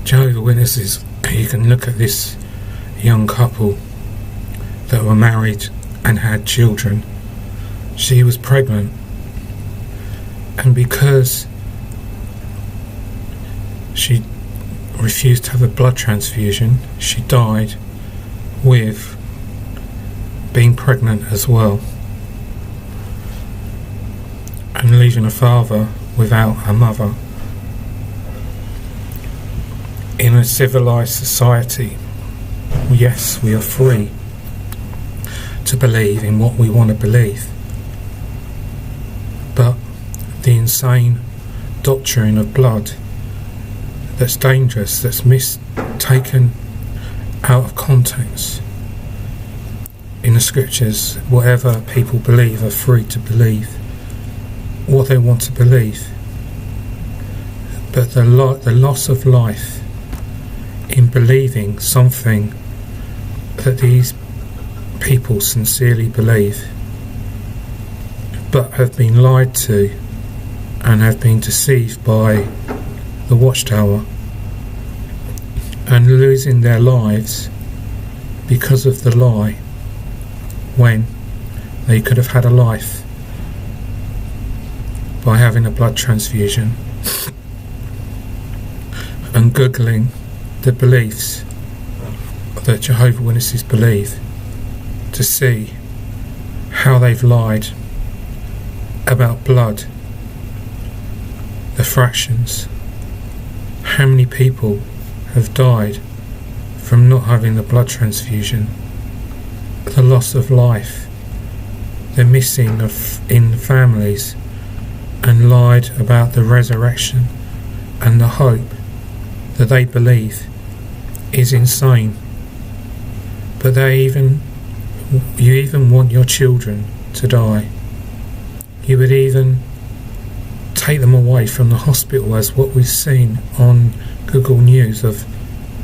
Jehovah Witnesses, you can look at this young couple that were married and had children. She was pregnant, and because she refused to have a blood transfusion, she died with being pregnant as well, and leaving a father without a mother. In a civilized society, yes, we are free to believe in what we want to believe, but the insane doctrine of blood that's dangerous, that's taken out of context in the scriptures, whatever people believe are free to believe what they want to believe, but the loss of life in believing something that these people sincerely believe, but have been lied to and have been deceived by the watchtower and losing their lives because of the lie, when they could have had a life by having a blood transfusion. And googling the beliefs that Jehovah Witnesses believe to see how they've lied about blood, the fractions, how many people have died from not having the blood transfusion, the loss of life, the missing in families, and lied about the resurrection and the hope that they believe is insane. But you even want your children to die. You would even take them away from the hospital, as what we've seen on Google News of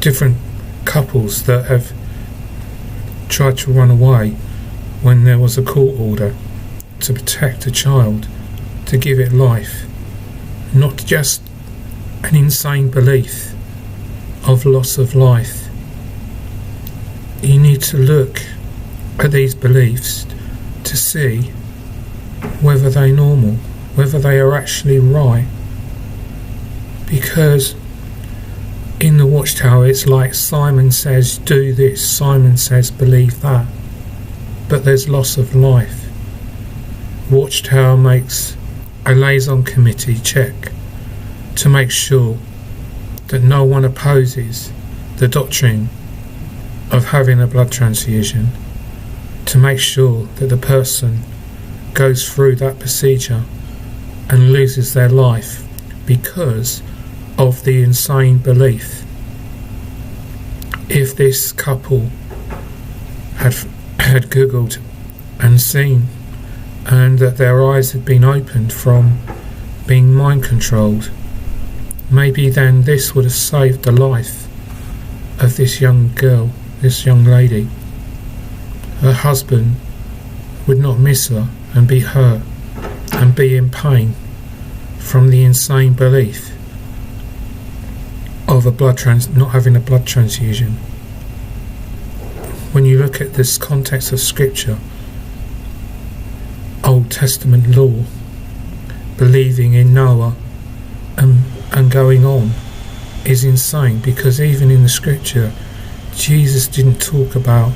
different couples that have tried to run away when there was a court order to protect a child, to give it life. Not just an insane belief of loss of life. You need to look at these beliefs to see whether they're normal, whether they are actually right. Because in the watchtower it's like Simon says do this, Simon says believe that, but there's loss of life. Watchtower makes a liaison committee check to make sure that no one opposes the doctrine of having a blood transfusion, to make sure that the person goes through that procedure and loses their life because of the insane belief. If this couple had googled and seen, and that their eyes had been opened from being mind controlled, maybe then this would have saved the life of this young girl, this young lady. Her husband would not miss her and be hurt and be in pain from the insane belief of not having a blood transfusion. When you look at this context of scripture, Old Testament law, believing in Noah and going on is insane, because even in the scripture Jesus didn't talk about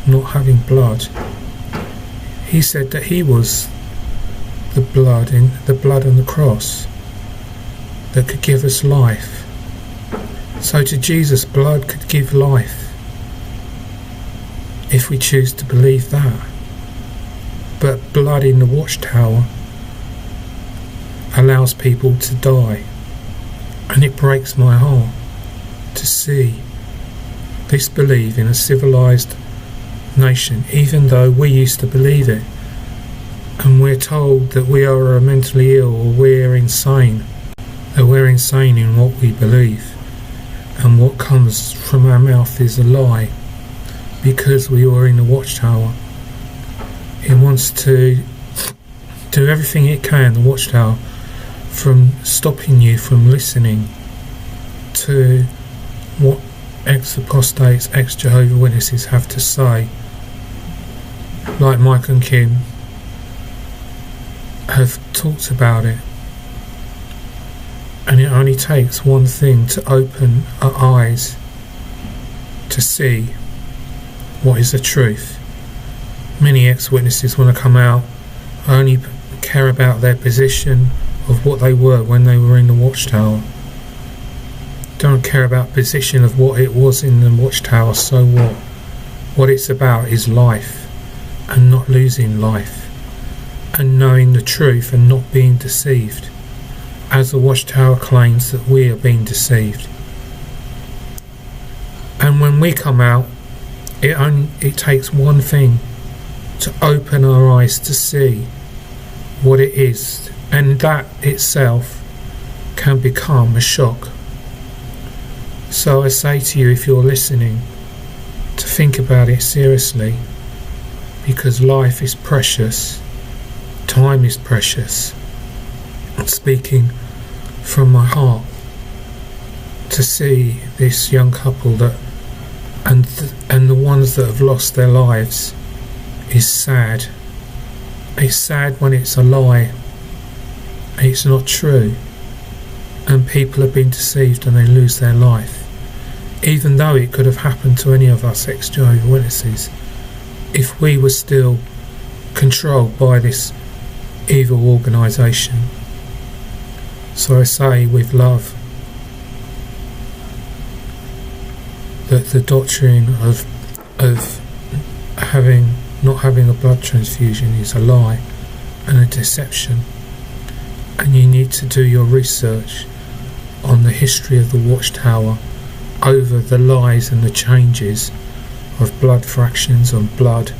not having blood. He said that he was the blood on the cross that could give us life. So to Jesus, blood could give life if we choose to believe that. But blood in the watchtower allows people to die, and it breaks my heart to see this belief in a civilized nation, even though we used to believe it, and we're told that we are mentally ill or we're insane, that we're insane in what we believe, and what comes from our mouth is a lie, because we are in the watchtower. It wants to do everything it can, the watchtower, from stopping you from listening to what ex-apostates, ex-Jehovah Witnesses have to say, like Mike and Kim, have talked about it. And it only takes one thing to open our eyes to see what is the truth. Many ex-witnesses want to come out, only care about their position of what they were when they were in the watchtower. Don't care about position of what it was in the watchtower, so what? What it's about is life, and not losing life, and knowing the truth and not being deceived, as the watchtower claims that we are being deceived. And when we come out, it takes one thing to open our eyes to see what it is, and that itself can become a shock. So I say to you, if you're listening, to think about it seriously, because life is precious, time is precious. I'm speaking from my heart, to see this young couple that and the ones that have lost their lives is sad. It's sad when it's a lie, it's not true, and people have been deceived and they lose their life, even though it could have happened to any of us ex-Jehovah Witnesses if we were still controlled by this evil organisation. So I say with love that the doctrine of not having a blood transfusion is a lie and a deception, and you need to do your research on the history of the watchtower over the lies and the changes of blood fractions on blood,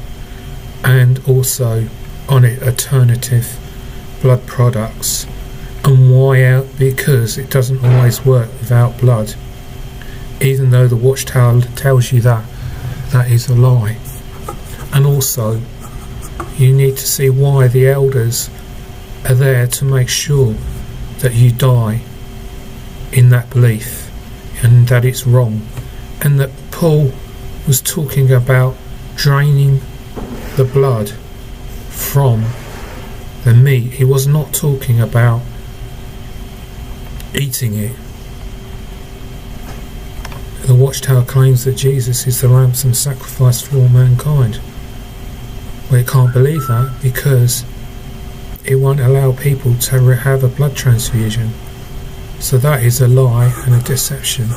and also on alternative blood products, and why out, because it doesn't always work without blood. Even though the watchtower tells you that, that is a lie. And also you need to see why the elders are there to make sure that you die in that belief, and that it's wrong, and that Paul was talking about draining the blood from the meat. He was not talking about eating it. The watchtower claims that Jesus is the ransom sacrifice for all mankind. We can't believe that, because it won't allow people to have a blood transfusion. So that is a lie and a deception.